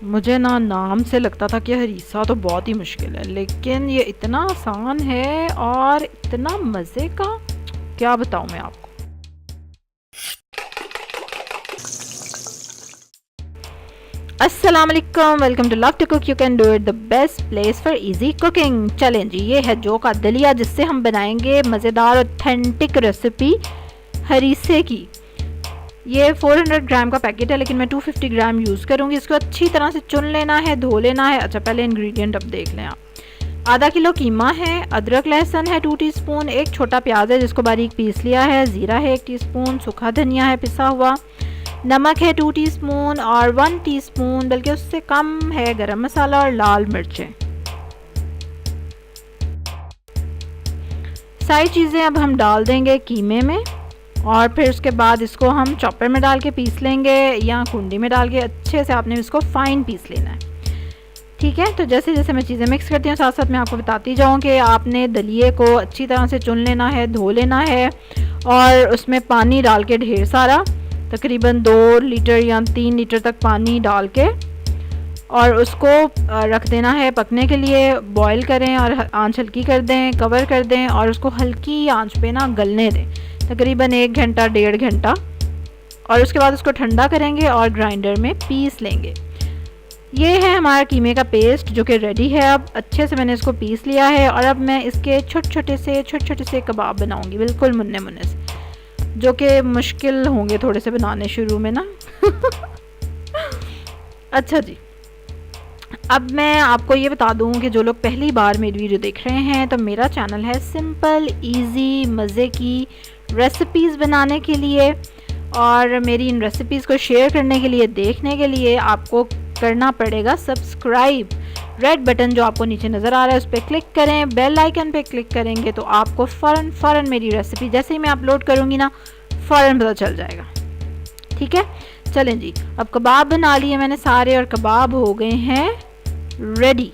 मुझे ना नाम से लगता था कि हरीसा तो बहुत ही मुश्किल है, लेकिन ये इतना आसान है और इतना मज़े का, क्या बताऊँ मैं आपको। अस्सलाम वालेकुम, welcome to love to cook. You can do it, the best place for easy cooking. चलें जी, ये है जो का दलिया, जिससे हम बनाएंगे मज़ेदार ऑथेंटिक रेसिपी हरीसे की। ये 400 ग्राम का पैकेट है, लेकिन मैं 250 ग्राम यूज़ करूँगी। इसको अच्छी तरह से चुन लेना है, धो लेना है। अच्छा, पहले इंग्रेडिएंट अब देख लें आप। आधा किलो कीमा है, अदरक लहसुन है 2 टीस्पून, एक छोटा प्याज है जिसको बारीक पीस लिया है, ज़ीरा है 1 टीस्पून, सूखा धनिया है पिसा हुआ, नमक है 2 टीस्पून और 1 टीस्पून बल्कि उससे कम है गरम मसाला और लाल मिर्चें। सारी चीज़ें अब हम डाल देंगे कीमे में और फिर उसके बाद इसको हम चॉपर में डाल के पीस लेंगे या कुंडी में डाल के अच्छे से आपने इसको फाइन पीस लेना है। ठीक है, तो जैसे जैसे मैं चीज़ें मिक्स करती हूँ साथ साथ मैं आपको बताती जाऊँ कि आपने दलिए को अच्छी तरह से चुन लेना है, धो लेना है और उसमें पानी डाल के ढेर सारा, तकरीबन 2 लीटर या 3 लीटर तक पानी डाल के और उसको रख देना है पकने के लिए। बॉईल करें और आंच हल्की कर दें, कवर कर दें और उसको हल्की आंच पे ना गलने दें, तकरीबन 1 घंटा 1.5 घंटा। और उसके बाद उसको ठंडा करेंगे और ग्राइंडर में पीस लेंगे। ये है हमारा कीमे का पेस्ट जो कि रेडी है। अब अच्छे से मैंने इसको पीस लिया है और अब मैं इसके छोटे छोटे से कबाब बनाऊंगी, बिल्कुल मुन्ने मुन्ने से, जो कि मुश्किल होंगे थोड़े से बनाने शुरू में ना। अच्छा जी, अब मैं आपको ये बता दूं कि जो लोग पहली बार मेरी वीडियो देख रहे हैं, तो मेरा चैनल है सिंपल इजी मज़े की रेसिपीज़ बनाने के लिए, और मेरी इन रेसिपीज़ को शेयर करने के लिए, देखने के लिए आपको करना पड़ेगा सब्सक्राइब। रेड बटन जो आपको नीचे नज़र आ रहा है उस पर क्लिक करें, बेल आइकन पे क्लिक करेंगे तो आपको फ़ौरन मेरी रेसिपी जैसे ही मैं अपलोड करूँगी ना, फ़ौरन पता चल जाएगा। ठीक है, चलें जी, अब कबाब बना लिए मैंने सारे और कबाब हो गए हैं रेडी।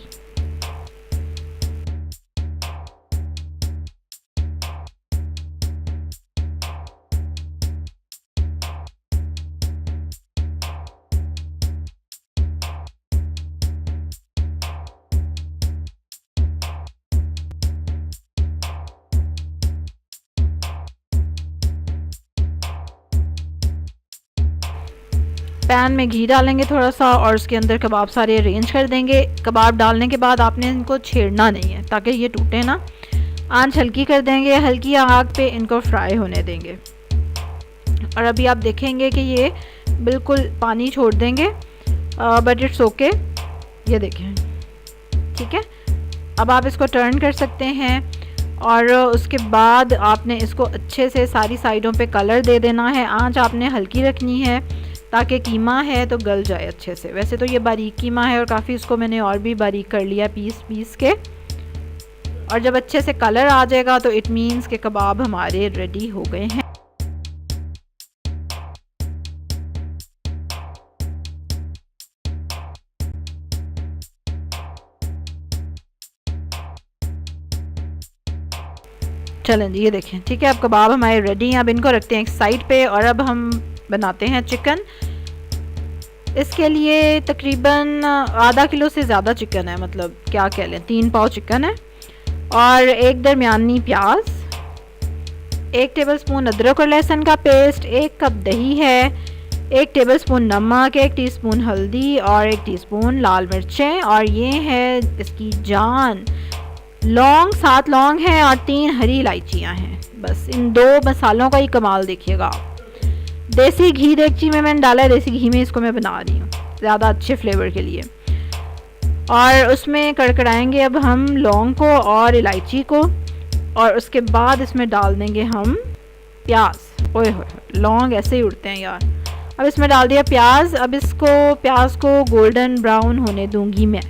पैन में घी डालेंगे थोड़ा सा और उसके अंदर कबाब सारे अरेंज कर देंगे। कबाब डालने के बाद आपने इनको छेड़ना नहीं है ताकि ये टूटे ना। आंच हल्की कर देंगे, हल्की आग पे इनको फ्राई होने देंगे। और अभी आप देखेंगे कि ये बिल्कुल पानी छोड़ देंगे, बट इट्स ओके। ये देखें, ठीक है। अब आप इसको टर्न कर सकते हैं और उसके बाद आपने इसको अच्छे से सारी साइडों पे कलर दे देना है। आंच आपने हल्की रखनी है ताकि कीमा है तो गल जाए अच्छे से। वैसे तो ये बारीक कीमा है और काफ़ी इसको मैंने और भी बारीक कर लिया पीस के। और जब अच्छे से कलर आ जाएगा तो इट मीन्स के कबाब हमारे रेडी हो गए हैं। चलें जी, ये देखें, ठीक है। अब कबाब हमारे रेडी हैं। अब इनको रखते हैं एक साइड पे और अब हम बनाते हैं चिकन। इसके लिए तकरीबन आधा किलो से ज़्यादा चिकन है, मतलब क्या कह लें 3 पाव चिकन है और एक दरमियानी प्याज, 1 टेबलस्पून अदरक और लहसुन का पेस्ट, 1 कप दही है, 1 टेबलस्पून नमक, 1 टीस्पून हल्दी और 1 टीस्पून लाल मिर्चें। और ये है इसकी जान लौंग, 7 लौंग हैं और 3 हरी इलायचियाँ हैं। बस इन 2 मसालों का ही कमाल देखिएगा आप। देसी घी देगची में मैंने डाला है, देसी घी में इसको मैं बना रही हूँ ज़्यादा अच्छे फ्लेवर के लिए। और उसमें कड़कड़ाएंगे अब हम लौंग को और इलायची को और उसके बाद इसमें डाल देंगे हम प्याज। ओए होए, लौंग ऐसे ही उड़ते हैं यार। अब इसमें डाल दिया प्याज। अब इसको प्याज को गोल्डन ब्राउन होने दूंगी मैं।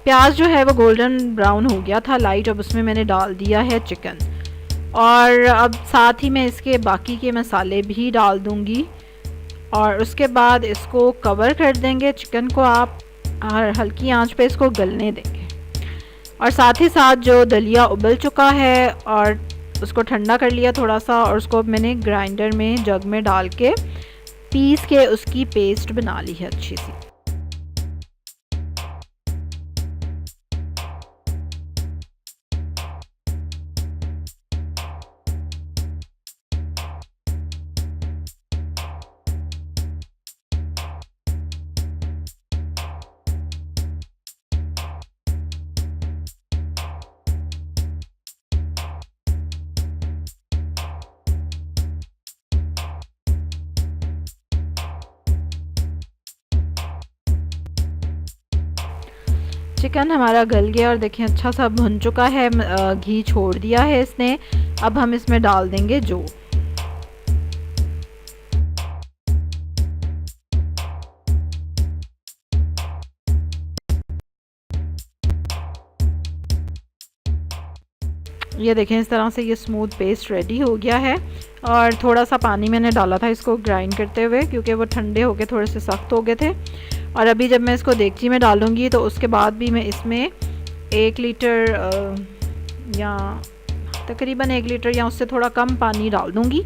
प्याज जो है वो गोल्डन ब्राउन हो गया था लाइट। अब उसमें मैंने डाल दिया है चिकन और अब साथ ही मैं इसके बाकी के मसाले भी डाल दूंगी और उसके बाद इसको कवर कर देंगे चिकन को आप, और हल्की आंच पे इसको गलने देंगे। और साथ ही साथ जो दलिया उबल चुका है और उसको ठंडा कर लिया थोड़ा सा, और उसको मैंने ग्राइंडर में जग में डाल के पीस के उसकी पेस्ट बना ली है अच्छी सी। चिकन हमारा गल गया और देखें अच्छा सा भुन चुका है, घी छोड़ दिया है इसने। अब हम इसमें डाल देंगे जो ये देखें इस तरह से ये स्मूथ पेस्ट रेडी हो गया है। और थोड़ा सा पानी मैंने डाला था इसको ग्राइंड करते हुए, क्योंकि वो ठंडे होके थोड़े से सख्त हो गए थे। और अभी जब मैं इसको देगची में डालूँगी तो उसके बाद भी मैं इसमें 1 लीटर या तकरीबन 1 लीटर या उससे थोड़ा कम पानी डाल दूँगी,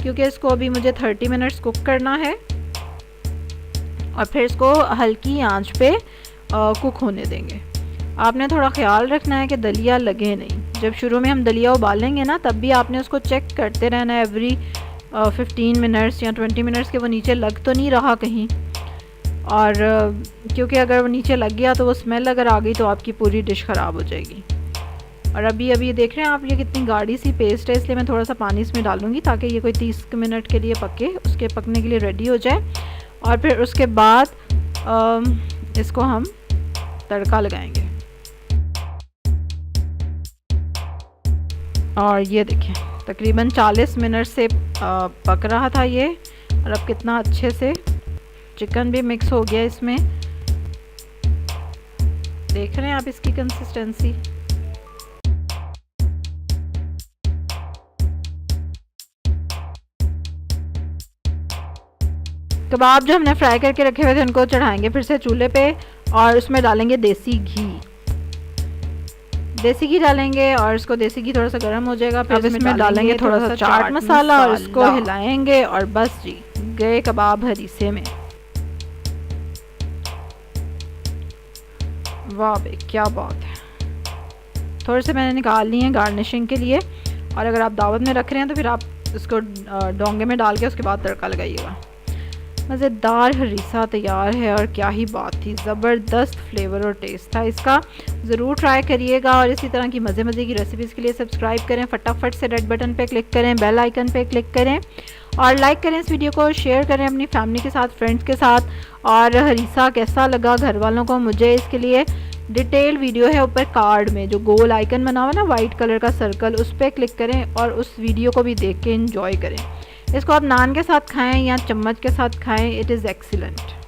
क्योंकि इसको अभी मुझे 30 मिनट्स कुक करना है और फिर इसको हल्की आंच पे कुक होने देंगे। आपने थोड़ा ख्याल रखना है कि दलिया लगे नहीं। जब शुरू में हम दलिया उबालेंगे ना, तब भी आपने उसको चेक करते रहना है एवरी 15 मिनट्स या 20 मिनट्स के वो नीचे लग तो नहीं रहा कहीं। और क्योंकि अगर वो नीचे लग गया तो वो स्मेल अगर आ गई तो आपकी पूरी डिश ख़राब हो जाएगी। और अभी ये देख रहे हैं आप, ये कितनी गाढ़ी सी पेस्ट है, इसलिए मैं थोड़ा सा पानी इसमें डालूँगी ताकि ये कोई 30 मिनट के लिए पके, उसके पकने के लिए रेडी हो जाए। और फिर उसके बाद इसको हम तड़का लगाएंगे। और ये देखें तकरीबन 40 मिनट से पक रहा था ये, और अब कितना अच्छे से चिकन भी मिक्स हो गया इसमें। देख रहे हैं आप इसकी कंसिस्टेंसी। कबाब जो हमने फ्राई करके रखे हुए थे उनको चढ़ाएंगे फिर से चूल्हे पे, और उसमें डालेंगे देसी घी डालेंगे। और इसको देसी घी थोड़ा सा गर्म हो जाएगा, फिर इसमें डालेंगे थोड़ा सा चाट मसाला और इसको हिलाएंगे और बस जी गए कबाब हरीसे में। वाह बे क्या बात है। थोड़े से मैंने निकाल लिए हैं गार्निशिंग के लिए, और अगर आप दावत में रख रहे हैं तो फिर आप इसको डोंगे में डाल के उसके बाद तड़का लगाइएगा। मज़ेदार हरीसा तैयार है, और क्या ही बात थी, ज़बरदस्त फ्लेवर और टेस्ट था इसका। ज़रूर ट्राई करिएगा, और इसी तरह की मज़े की रेसिपीज़ के लिए सब्सक्राइब करें, फटाफट से रेड बटन पे क्लिक करें, बेल आइकन पे क्लिक करें और लाइक करें इस वीडियो को, शेयर करें अपनी फैमिली के साथ, फ्रेंड्स के साथ। और हरीसा कैसा लगा घर वालों को, मुझे इसके लिए डिटेल वीडियो है ऊपर कार्ड में, जो गोल आइकन बना हुआ ना वाइट कलर का सर्कल, उस पर क्लिक करें और उस वीडियो को भी देख के इंजॉय करें। इसको आप नान के साथ खाएं या चम्मच के साथ खाएं, इट इज़ एक्सीलेंट।